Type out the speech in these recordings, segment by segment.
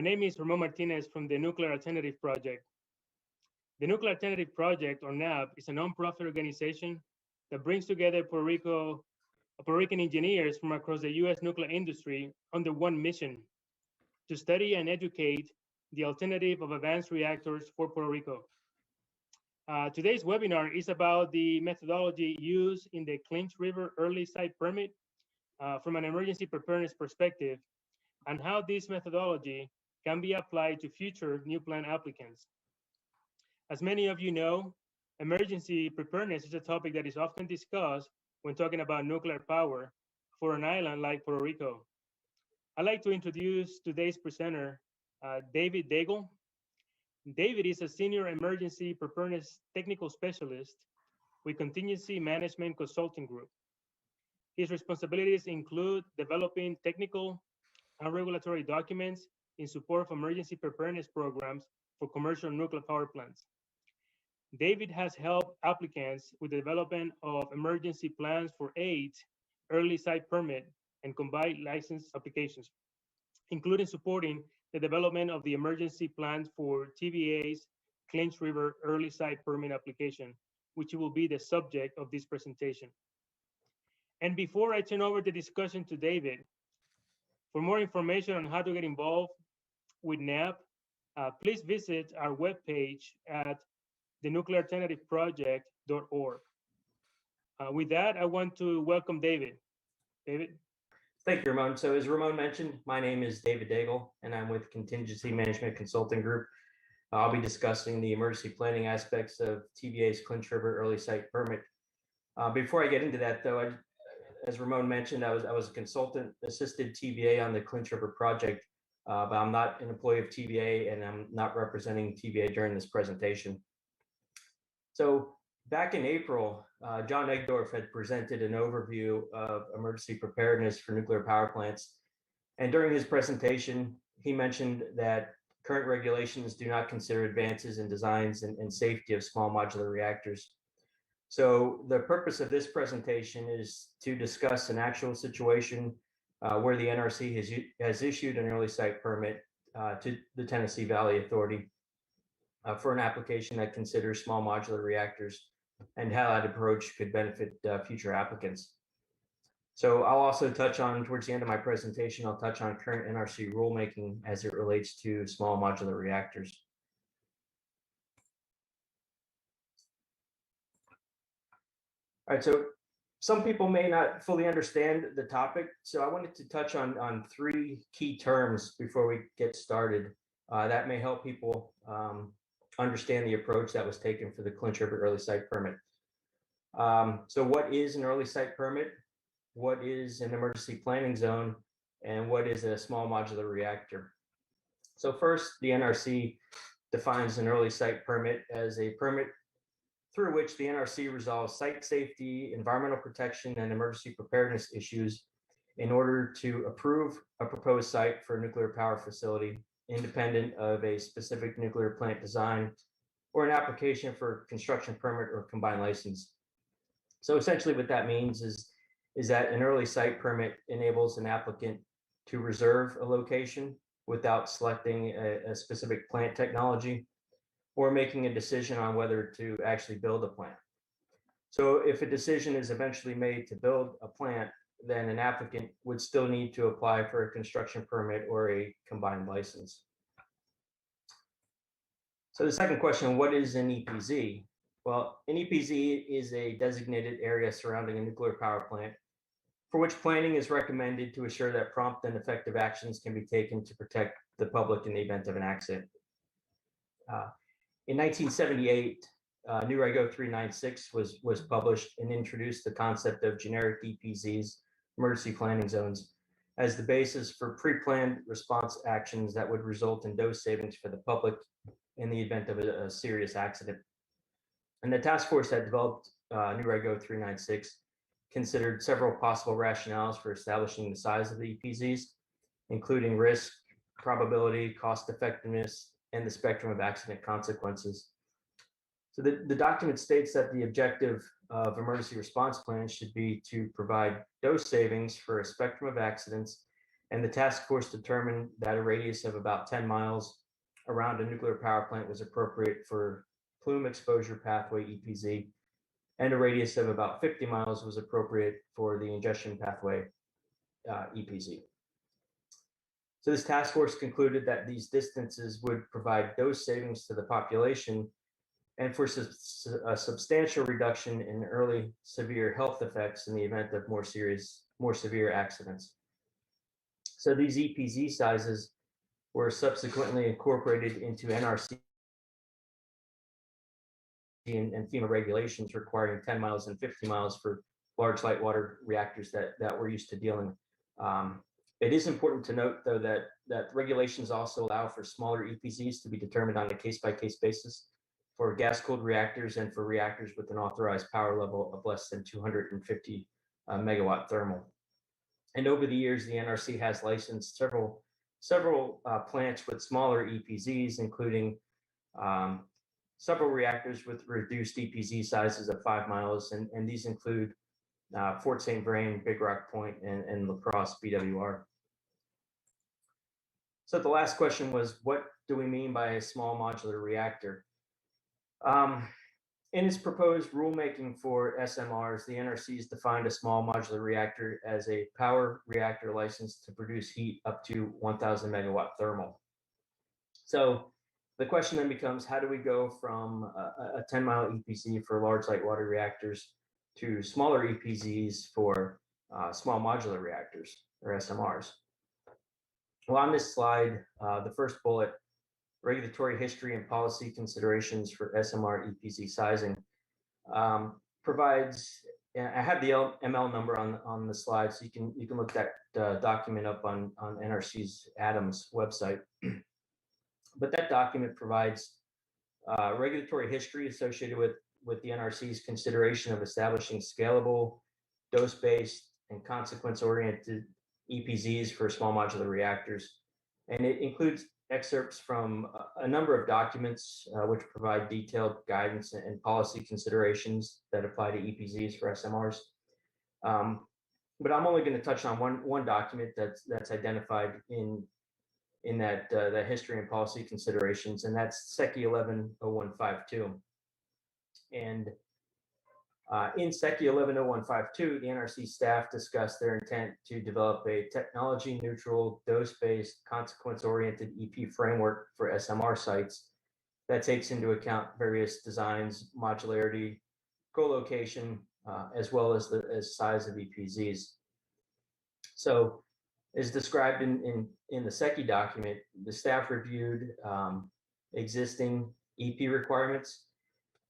name is Ramon Martinez from the Nuclear Alternative Project. The Nuclear Alternative Project, or NAP, is a nonprofit organization that brings together Puerto Rican engineers from across the U.S. nuclear industry under one mission: to study and educate the alternative of advanced reactors for Puerto Rico. Today's webinar is about the methodology used in the Clinch River early site permit from an emergency preparedness perspective, and how this methodology can be applied to future new plant applicants. As many of you know, emergency preparedness is a topic that is often discussed when talking about nuclear power for an island like Puerto Rico. I'd like to introduce today's presenter, David Daigle. David is a senior emergency preparedness technical specialist with Contingency Management Consulting Group. His responsibilities include developing technical and regulatory documents in support of emergency preparedness programs for commercial nuclear power plants. David has helped applicants with the development of emergency plans for 8 early site permit and combined license applications, including supporting the development of the emergency plans for TVA's Clinch River early site permit application, which will be the subject of this presentation. And before I turn over the discussion to David, for more information on how to get involved with NAP, please visit our webpage at thenuclearalternativeproject.org. With that, I want to welcome David. David? Thank you, Ramon. So as Ramon mentioned, my name is David Daigle, and I'm with Contingency Management Consulting Group. I'll be discussing the emergency planning aspects of TVA's Clinch River early site permit. Before I get into that, though, as Ramon mentioned, I was a consultant assisted TVA on the Clinch River project, but I'm not an employee of TVA, and I'm not representing TVA during this presentation. So back in April, John Egdorf had presented an overview of emergency preparedness for nuclear power plants. And during his presentation, he mentioned that current regulations do not consider advances in designs and safety of small modular reactors. So the purpose of this presentation is to discuss an actual situation where the NRC has issued an early site permit to the Tennessee Valley Authority for an application that considers small modular reactors, and how that approach could benefit future applicants. So I'll also touch on, towards the end of my presentation, I'll touch on current NRC rulemaking as it relates to small modular reactors. All right, so some people may not fully understand the topic, so I wanted to touch on 3 key terms before we get started that may help people understand the approach that was taken for the Clinch River early site permit. So what is an early site permit? What is an emergency planning zone? And what is a small modular reactor? So first, the NRC defines an early site permit as a permit through which the NRC resolves site safety, environmental protection, and emergency preparedness issues in order to approve a proposed site for a nuclear power facility, independent of a specific nuclear plant design or an application for construction permit or combined license. So essentially what that means is that an early site permit enables an applicant to reserve a location without selecting a specific plant technology or making a decision on whether to actually build a plant. So if a decision is eventually made to build a plant, then an applicant would still need to apply for a construction permit or a combined license. So the second question, what is an EPZ? Well, an EPZ is a designated area surrounding a nuclear power plant for which planning is recommended to assure that prompt and effective actions can be taken to protect the public in the event of an accident. In 1978, New Rego 396 was published and introduced the concept of generic EPZs, emergency planning zones, as the basis for pre-planned response actions that would result in dose savings for the public in the event of a serious accident. And the task force that developed New Rego 396 considered several possible rationales for establishing the size of the EPZs, including risk, probability, cost effectiveness, and the spectrum of accident consequences. So the document states that the objective of emergency response plans should be to provide dose savings for a spectrum of accidents And the task force determined that a radius of about 10 miles around a nuclear power plant was appropriate for plume exposure pathway EPZ, and a radius of about 50 miles was appropriate for the ingestion pathway EPZ. So this task force concluded that these distances would provide dose savings to the population and for a substantial reduction in early severe health effects in the event of more severe accidents. So these EPZ sizes were subsequently incorporated into NRC and FEMA regulations requiring 10 miles and 50 miles for large light water reactors that we're used to dealing. It is important to note, though, that regulations also allow for smaller EPZs to be determined on a case-by-case basis for gas-cooled reactors and for reactors with an authorized power level of less than 250 megawatt thermal. And over the years, the NRC has licensed several plants with smaller EPZs, including several reactors with reduced EPZ sizes of 5 miles, and these include Fort St. Vrain, Big Rock Point, and La Crosse BWR. So the last question was, what do we mean by a small modular reactor? In its proposed rulemaking for SMRs, the NRC has defined a small modular reactor as a power reactor licensed to produce heat up to 1,000 megawatt thermal. So the question then becomes, how do we go from a 10-mile EPZ for large light water reactors to smaller EPZs for small modular reactors, or SMRs? Well, on this slide, the first bullet, regulatory history and policy considerations for SMR EPZ sizing, provides, I have the ML number on the slide, so you can look that document up on NRC's Adams website. But that document provides regulatory history associated with the NRC's consideration of establishing scalable, dose-based, and consequence-oriented EPZs for small modular reactors. And it includes excerpts from a number of documents which provide detailed guidance and policy considerations that apply to EPZs for SMRs. But I'm only going to touch on one document that's identified in that the history and policy considerations, and that's SECI 110152. And in SECI 110152, the NRC staff discussed their intent to develop a technology-neutral, dose-based, consequence-oriented EP framework for SMR sites that takes into account various designs, modularity, co-location, as well as the size of EPZs. So, as described in the SECI document, the staff reviewed existing EP requirements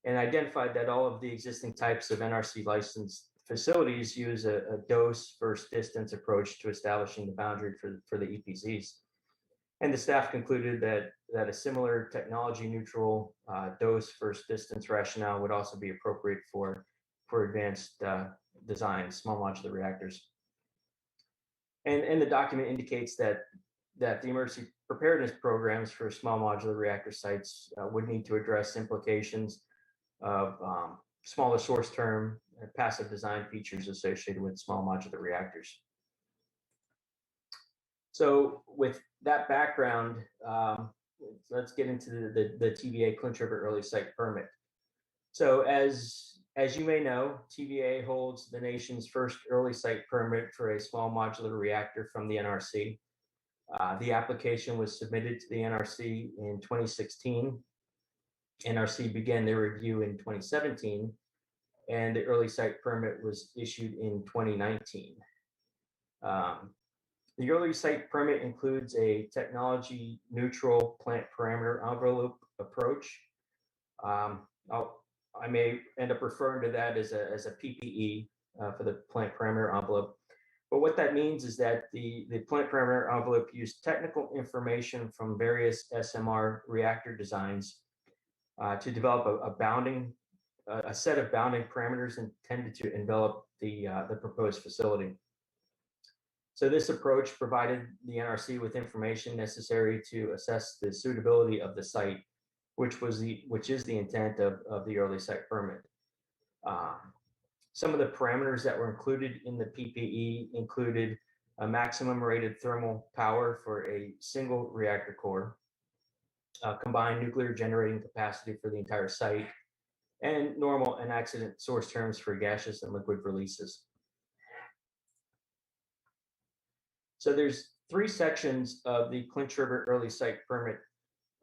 and identified that all of the existing types of NRC licensed facilities use a dose versus distance approach to establishing the boundary for the EPZs. And the staff concluded that a similar technology neutral dose versus distance rationale would also be appropriate for advanced design, small modular reactors. And the document indicates that the emergency preparedness programs for small modular reactor sites would need to address implications of smaller source term and passive design features associated with small modular reactors. So with that background, let's get into the TVA Clinch River early site permit. So as you may know, TVA holds the nation's first early site permit for a small modular reactor from the NRC. The application was submitted to the NRC in 2016. NRC began their review in 2017, and the early site permit was issued in 2019. The early site permit includes a technology neutral plant parameter envelope approach. I may end up referring to that as a PPE for the plant parameter envelope. But what that means is that the plant parameter envelope used technical information from various SMR reactor designs to develop a set of bounding parameters intended to envelop the proposed facility. So this approach provided the NRC with information necessary to assess the suitability of the site, which is the intent of the early site permit. Some of the parameters that were included in the PPE included a maximum rated thermal power for a single reactor core, combined nuclear generating capacity for the entire site, and normal and accident source terms for gaseous and liquid releases. So there's 3 sections of the Clinch River early site permit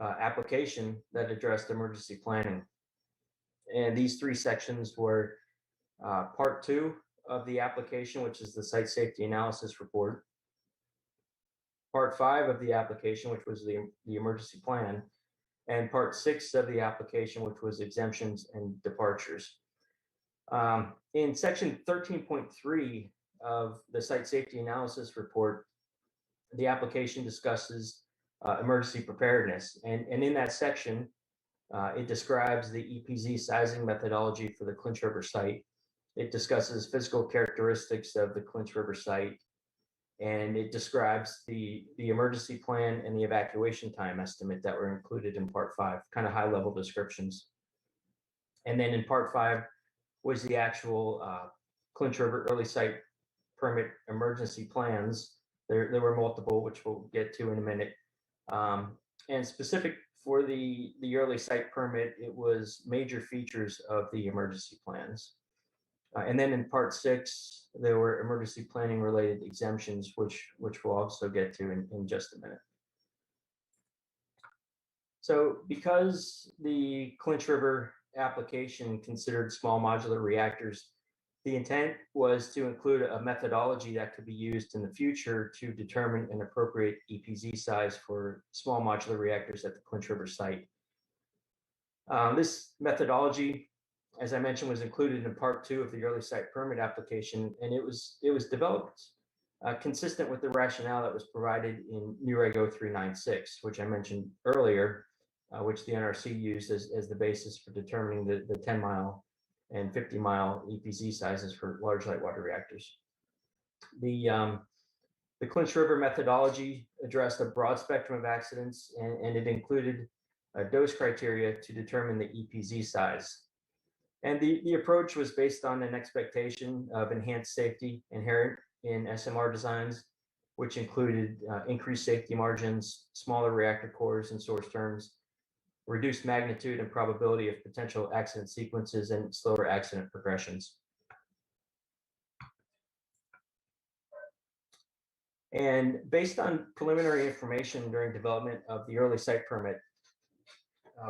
application that addressed emergency planning. And these 3 sections were part 2 of the application, which is the site safety analysis report, part 5 of the application, which was the emergency plan, and part 6 of the application, which was exemptions and departures. In section 13.3 of the site safety analysis report, the application discusses emergency preparedness. And in that section, it describes the EPZ sizing methodology for the Clinch River site. It discusses physical characteristics of the Clinch River site, and it describes the emergency plan and the evacuation time estimate that were included in part 5, kind of high level descriptions. And then in part 5 was the actual Clinch River early site permit emergency plans. There were multiple, which we'll get to in a minute. And specific for the early site permit, it was major features of the emergency plans. And then in part 6, there were emergency planning related exemptions, which we'll also get to in just a minute. So because the Clinch River application considered small modular reactors, the intent was to include a methodology that could be used in the future to determine an appropriate EPZ size for small modular reactors at the Clinch River site. This methodology, as I mentioned, was included in part 2 of the early site permit application, and it was developed consistent with the rationale that was provided in New Reg 0396, which I mentioned earlier, which the NRC used as the basis for determining the 10-mile and 50-mile EPZ sizes for large light water reactors. The Clinch River methodology addressed a broad spectrum of accidents, and it included dose criteria to determine the EPZ size. And the approach was based on an expectation of enhanced safety inherent in SMR designs, which included increased safety margins, smaller reactor cores and source terms, reduced magnitude and probability of potential accident sequences, and slower accident progressions. And based on preliminary information during development of the early site permit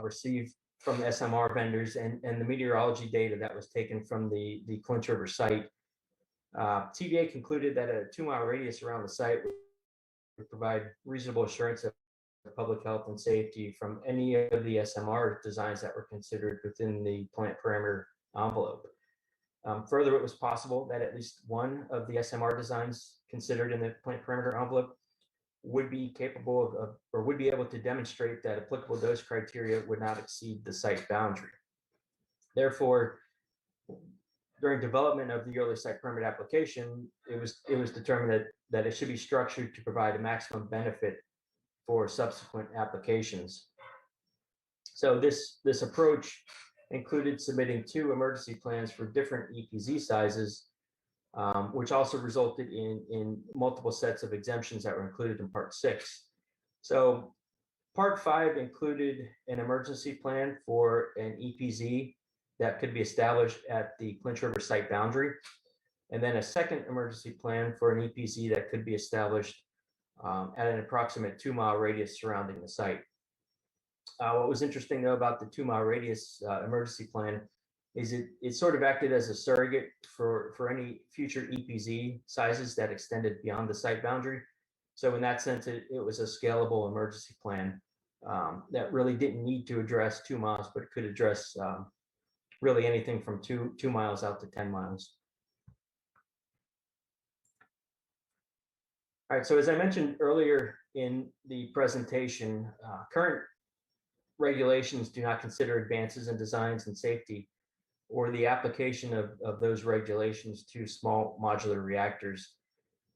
received from the SMR vendors and the meteorology data that was taken from the Clinch River site, TVA concluded that a 2-mile radius around the site would provide reasonable assurance of public health and safety from any of the SMR designs that were considered within the plant parameter envelope. Further, it was possible that at least one of the SMR designs considered in the plant parameter envelope would be capable of, or would be able to demonstrate that applicable dose criteria would not exceed the site boundary. Therefore, during development of the early site permit application, it was determined that it should be structured to provide a maximum benefit for subsequent applications. So this approach included submitting 2 emergency plans for different EPZ sizes, which also resulted in multiple sets of exemptions that were included in part 6. So part 5 included an emergency plan for an EPZ that could be established at the Clinch River site boundary, and then a second emergency plan for an EPZ that could be established at an approximate 2-mile radius surrounding the site. What was interesting though about the 2-mile radius emergency plan is it sort of acted as a surrogate for any future EPZ sizes that extended beyond the site boundary. So in that sense, it was a scalable emergency plan that really didn't need to address 2 miles, but could address really anything from 2 miles out to 10 miles. All right, so as I mentioned earlier in the presentation, current regulations do not consider advances in designs and safety or the application of those regulations to small modular reactors.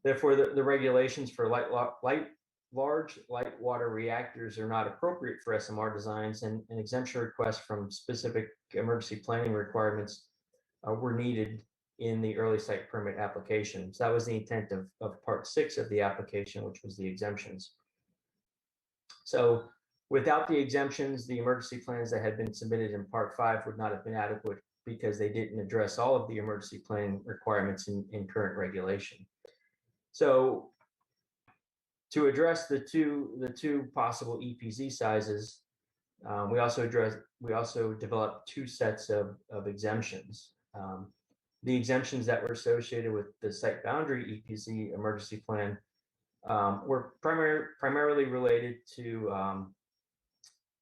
Therefore, the regulations for large light water reactors are not appropriate for SMR designs, and exemption requests from specific emergency planning requirements were needed in the early site permit application. So that was the intent of part 6 of the application, which was the exemptions. So without the exemptions, the emergency plans that had been submitted in part 5 would not have been adequate because they didn't address all of the emergency plan requirements in current regulation. So to address the two possible EPZ sizes, we also developed 2 sets of exemptions. The exemptions that were associated with the site boundary EPZ emergency plan were primarily related to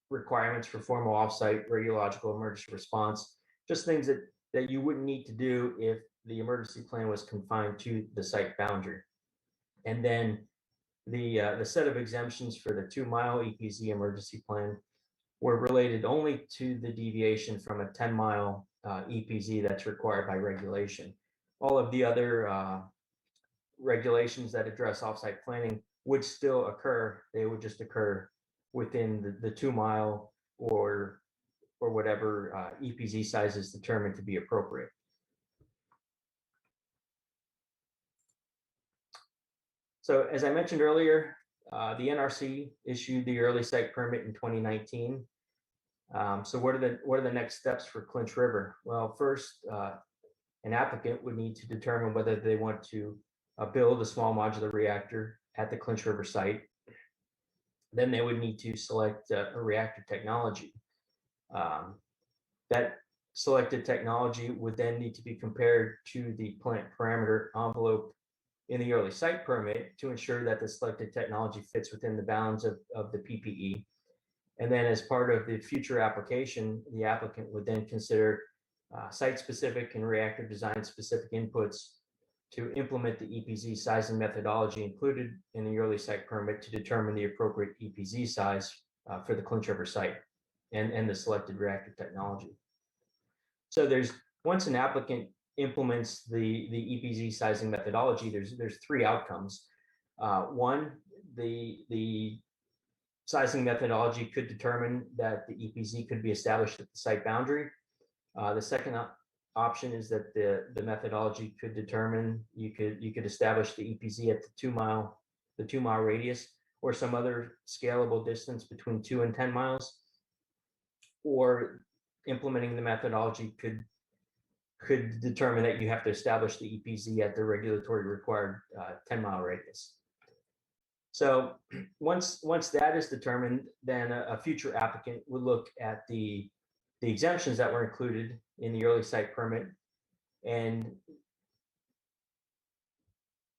requirements for formal offsite radiological emergency response, just things that you wouldn't need to do if the emergency plan was confined to the site boundary. And then the set of exemptions for the 2-mile EPZ emergency plan were related only to the deviation from a 10-mile EPZ that's required by regulation. All of the other regulations that address offsite planning would still occur. They would just occur within the 2-mile or whatever EPZ size is determined to be appropriate. So as I mentioned earlier, the NRC issued the early site permit in 2019. So what are the next steps for Clinch River? Well, first, an applicant would need to determine whether they want to build a small modular reactor at the Clinch River site. Then they would need to select a reactor technology. That selected technology would then need to be compared to the plant parameter envelope in the early site permit to ensure that the selected technology fits within the bounds of the PPE. And then as part of the future application, the applicant would then consider site-specific and reactor design-specific inputs to implement the EPZ sizing methodology included in the early site permit to determine the appropriate EPZ size for the Clinch River site and the selected reactor technology. So once an applicant implements the EPZ sizing methodology, there's 3 outcomes. One, the sizing methodology could determine that the EPZ could be established at the site boundary. The second option is that the methodology could determine you could establish the EPZ at the 2-mile radius or some other scalable distance between 2 and 10 miles, or implementing the methodology could determine that you have to establish the EPZ at the regulatory required 10-mile radius. So once that is determined, then a future applicant would look at the exemptions that were included in the early site permit, and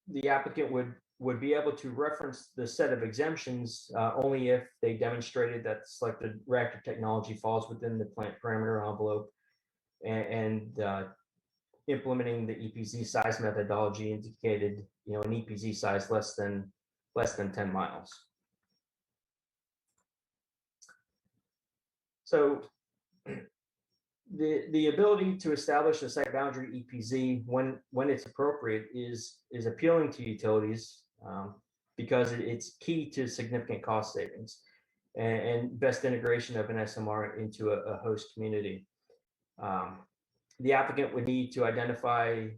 the applicant would be able to reference the set of exemptions only if they demonstrated that the selected reactor technology falls within the plant parameter envelope, and implementing the EPZ size methodology indicated, an EPZ size less than 10 miles. So the ability to establish a site boundary EPZ when it's appropriate is appealing to utilities because it's key to significant cost savings and best integration of an SMR into a host community. The applicant would need to identify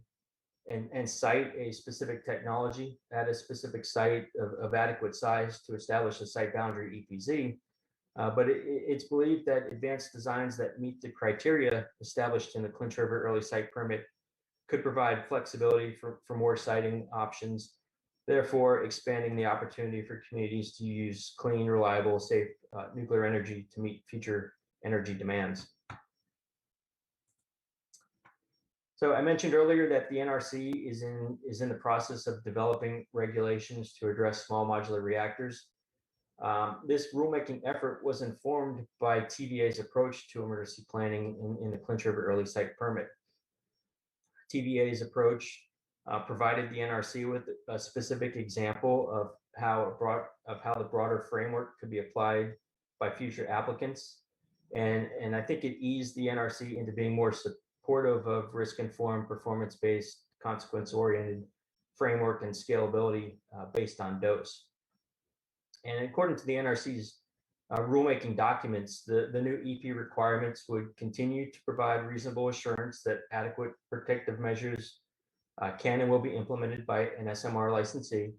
and cite a specific technology at a specific site of adequate size to establish a site boundary EPZ. But it's believed that advanced designs that meet the criteria established in the Clinch River early site permit could provide flexibility for more siting options, therefore expanding the opportunity for communities to use clean, reliable, safe nuclear energy to meet future energy demands. So I mentioned earlier that the NRC is in the process of developing regulations to address small modular reactors. This rulemaking effort was informed by TVA's approach to emergency planning in the Clinch River early site permit. TVA's approach provided the NRC with a specific example of how the broader framework could be applied by future applicants, and I think it eased the NRC into being more supportive of risk-informed, performance-based, consequence-oriented framework and scalability based on dose. And according to the NRC's rulemaking documents, the new EP requirements would continue to provide reasonable assurance that adequate protective measures can and will be implemented by an SMR licensee.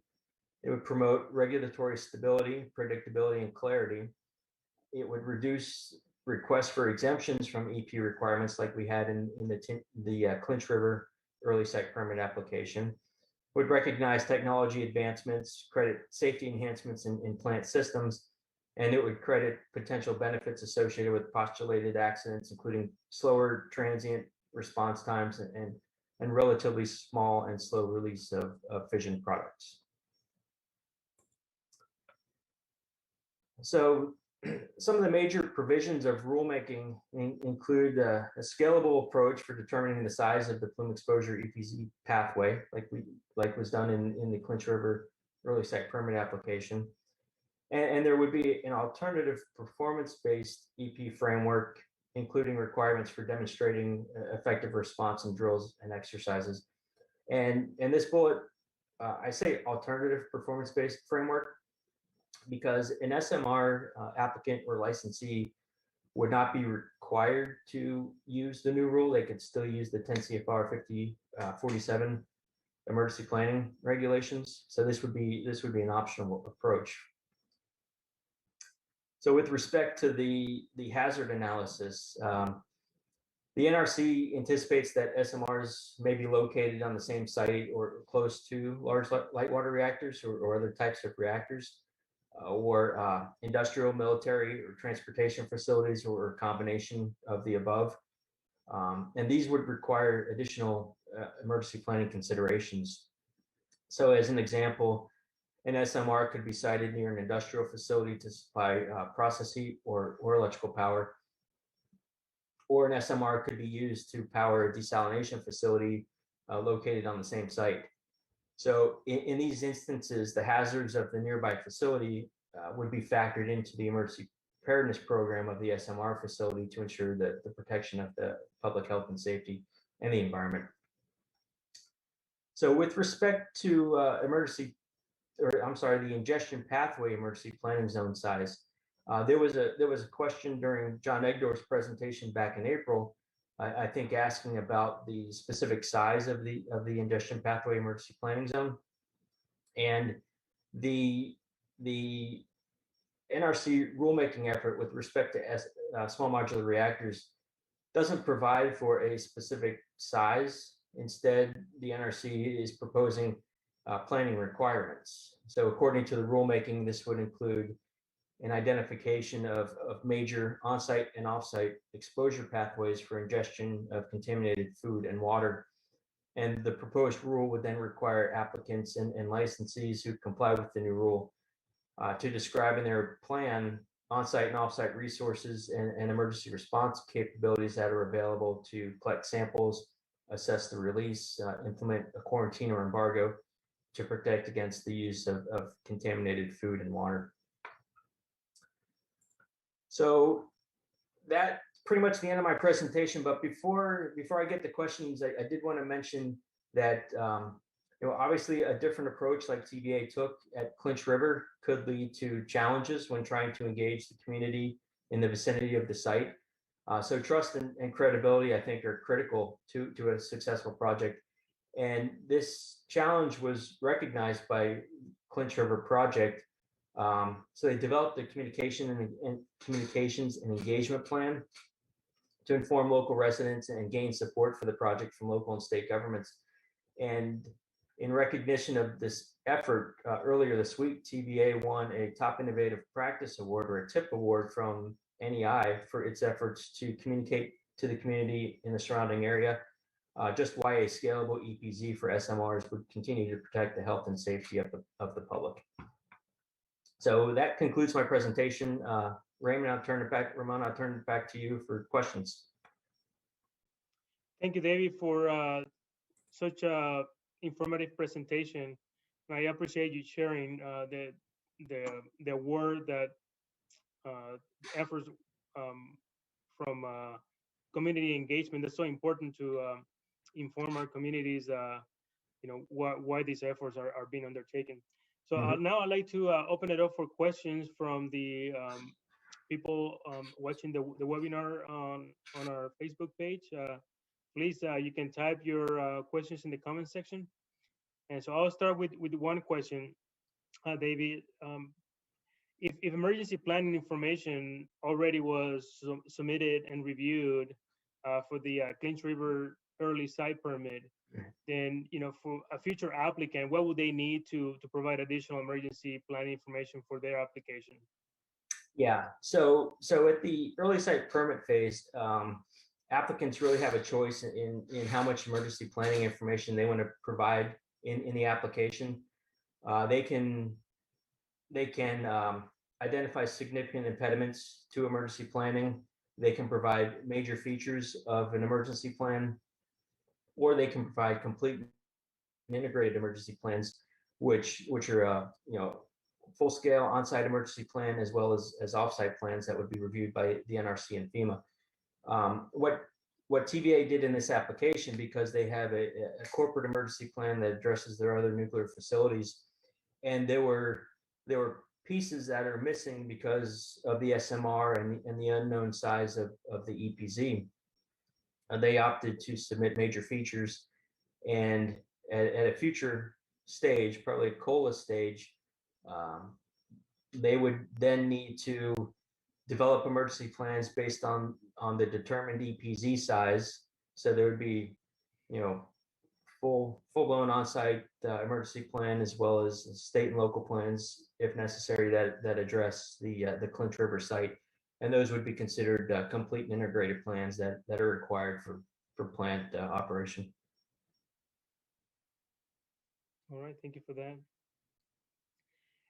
It would promote regulatory stability, predictability, and clarity. It would reduce requests for exemptions from EP requirements like we had in the Clinch River early site permit application. Would recognize technology advancements, credit safety enhancements in plant systems, and it would credit potential benefits associated with postulated accidents, including slower transient response times and relatively small and slow release of fission products. So some of the major provisions of rulemaking include a scalable approach for determining the size of the plume exposure EPZ pathway, like was done in the Clinch River early site permit application. And there would be an alternative performance-based EP framework, including requirements for demonstrating effective response in drills and exercises. And this bullet, I say alternative performance-based framework because an SMR applicant or licensee would not be required to use the new rule. They could still use the 10 CFR 5047 emergency planning regulations. So this would be an optional approach. So with respect to the hazard analysis, the NRC anticipates that SMRs may be located on the same site or close to large light water reactors or other types of reactors, or industrial, military, or transportation facilities, or a combination of the above. And these would require additional emergency planning considerations. So as an example, an SMR could be sited near an industrial facility to supply process heat or electrical power, or an SMR could be used to power a desalination facility located on the same site. So in these instances, the hazards of the nearby facility would be factored into the emergency preparedness program of the SMR facility to ensure that the protection of the public health and safety and the environment. So with respect to the ingestion pathway emergency planning zone size, there was a question during John Egdorf's presentation back in April, I think asking about the specific size of the ingestion pathway emergency planning zone, and the NRC rulemaking effort with respect to small modular reactors doesn't provide for a specific size. Instead, the NRC is proposing planning requirements. So according to the rulemaking, this would include an identification of major on-site and off-site exposure pathways for ingestion of contaminated food and water. And the proposed rule would then require applicants and licensees who comply with the new rule to describe in their plan on-site and off-site resources and emergency response capabilities that are available to collect samples, assess the release, implement a quarantine or embargo to protect against the use of contaminated food and water. So that's pretty much the end of my presentation. But before I get to questions, I did want to mention that obviously a different approach like TVA took at Clinch River could lead to challenges when trying to engage the community in the vicinity of the site. So trust and credibility, I think, are critical to a successful project. And this challenge was recognized by Clinch River Project. So they developed a communications and engagement plan to inform local residents and gain support for the project from local and state governments. And in recognition of this effort, earlier this week, TVA won a Top Innovative Practice Award, or a TIP Award, from NEI for its efforts to communicate to the community in the surrounding area just why a scalable EPZ for SMRs would continue to protect the health and safety of the public. So that concludes my presentation. Ramon, I'll turn it back to you for questions. Thank you, David, for such a informative presentation. I appreciate you sharing the word that efforts from community engagement. That's so important to inform our communities, why these efforts are being undertaken. So now I'd like to open it up for questions from the people watching the webinar on our Facebook page, please you can type your questions in the comment section. And so I'll start with one question, David. If emergency planning information already was submitted and reviewed for the Clinch River early site permit, then for a future applicant, what would they need to provide additional emergency planning information for their application? Yeah, so at the early site permit phase, applicants really have a choice in how much emergency planning information they want to provide in the application. They can identify significant impediments to emergency planning. They can provide major features of an emergency plan, or they can provide complete and integrated emergency plans, which are full scale on-site emergency plan as well as off-site plans that would be reviewed by the NRC and FEMA. What TVA did in this application, because they have a corporate emergency plan that addresses their other nuclear facilities, and there were pieces that are missing because of the SMR and the unknown size of the EPZ. They opted to submit major features, and at a future stage, probably a COLA stage, they would then need to develop emergency plans based on the determined EPZ size. So there would be, full-blown on-site emergency plan, as well as state and local plans, if necessary, that address the Clinch River site, and those would be considered complete and integrated plans that are required for plant operation. All right, thank you for that.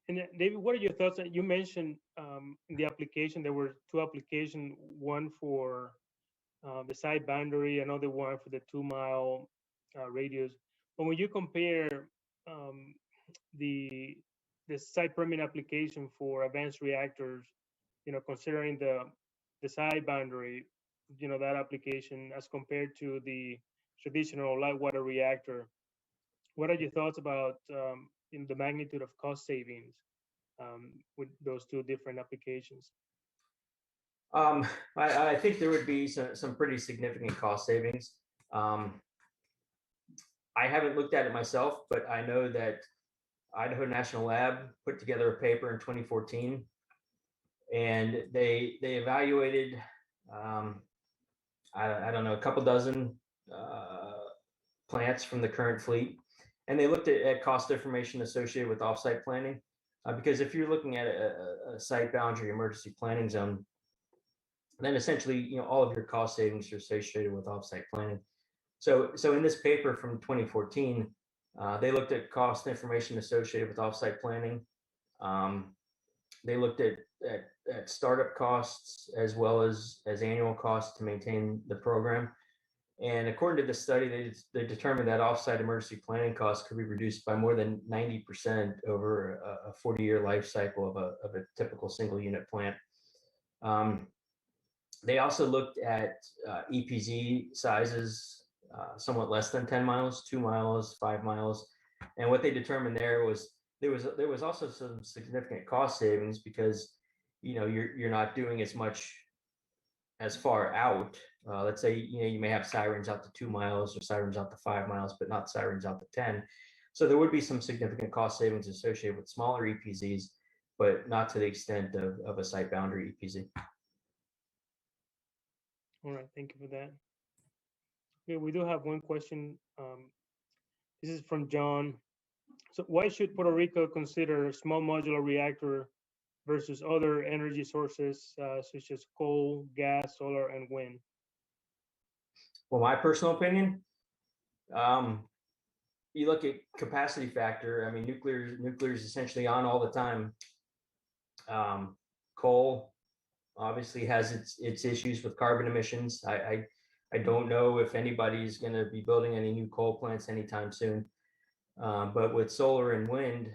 And David, what are your thoughts? You mentioned in the application there were two applications, one for the site boundary, another one for the 2-mile radius. But when you compare the site permit application for advanced reactors, considering the site boundary, that application as compared to the traditional light water reactor, what are your thoughts about the magnitude of cost savings with those two different applications? I think there would be some pretty significant cost savings. I haven't looked at it myself, but I know that Idaho National Lab put together a paper in 2014, and they evaluated, I don't know, a couple dozen plants from the current fleet, and they looked at cost information associated with offsite planning. Because if you're looking at a site boundary emergency planning zone, then essentially, all of your cost savings are associated with offsite planning. So in this paper from 2014, they looked at cost information associated with offsite planning. They looked at startup costs as well as annual costs to maintain the program. And according to the study, they determined that offsite emergency planning costs could be reduced by more than 90% over a 40-year life cycle of a typical single unit plant. They also looked at EPZ sizes somewhat less than 10 miles, 2 miles, 5 miles. And what they determined there was also some significant cost savings, because you're not doing as much as far out. Let's say you may have sirens out to 2 miles or sirens out to 5 miles, but not sirens out to 10. So there would be some significant cost savings associated with smaller EPZs, but not to the extent of a site boundary EPZ. All right, thank you for that. Okay, we do have one question. This is from John. So why should Puerto Rico consider small modular reactor versus other energy sources such as coal, gas, solar, and wind? Well, my personal opinion, you look at capacity factor. I mean, nuclear is essentially on all the time. Coal obviously has its issues with carbon emissions. I don't know if anybody's going to be building any new coal plants anytime soon. But with solar and wind,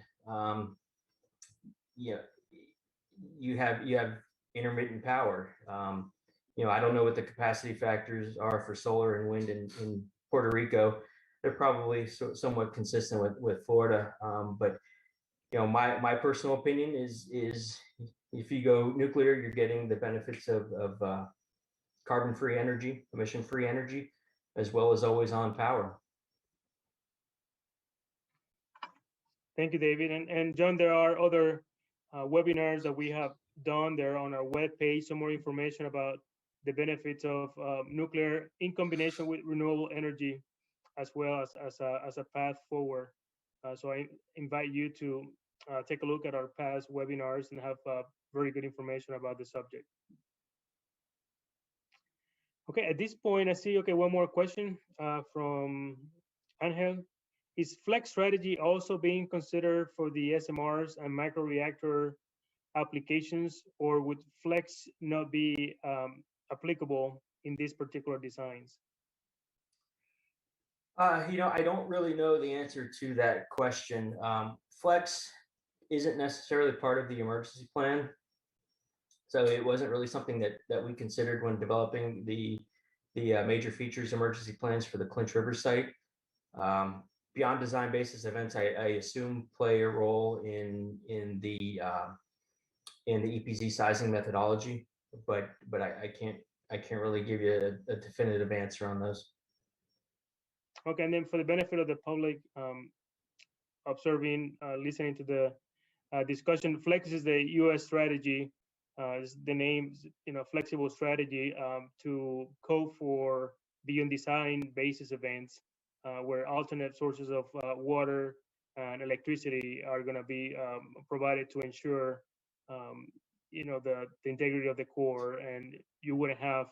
you have intermittent power. I don't know what the capacity factors are for solar and wind in Puerto Rico. They're probably somewhat consistent with Florida. But my personal opinion is If you go nuclear, you're getting the benefits of carbon-free energy, emission-free energy, as well as always-on power. Thank you, David. And John, there are other webinars that we have done there on our webpage. Some more information about the benefits of nuclear in combination with renewable energy, as well as a path forward. So I invite you to take a look at our past webinars and have very good information about the subject. Okay, at this point, I see, okay, one more question from Angel. Is flex strategy also being considered for the SMRs and microreactor applications, or would flex not be applicable in these particular designs? I don't really know the answer to that question. Flex isn't necessarily part of the emergency plan. So it wasn't really something that we considered when developing the major features emergency plans for the Clinch River site. Beyond design basis events, I assume play a role in the EPZ sizing methodology, but I can't really give you a definitive answer on those. Okay, and then for the benefit of the public observing, listening to the discussion, Flex is the U.S. strategy. Is the name, flexible strategy to code for beyond design basis events where alternate sources of water and electricity are going to be provided to ensure, the integrity of the core, and you wouldn't have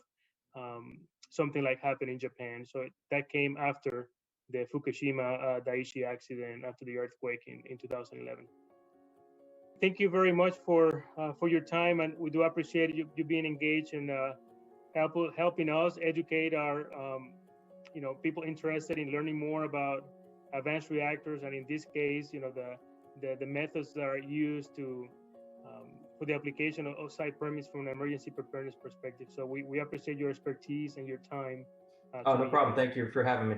something like happened in Japan. So that came after the Fukushima Daiichi accident, after the earthquake in 2011. Thank you very much for your time, and we do appreciate you being engaged and helping us educate our people interested in learning more about advanced reactors, and in this case, the methods that are used to for the application of site permits from an emergency preparedness perspective. So we appreciate your expertise and your time. Oh, no problem. Thank you for having me.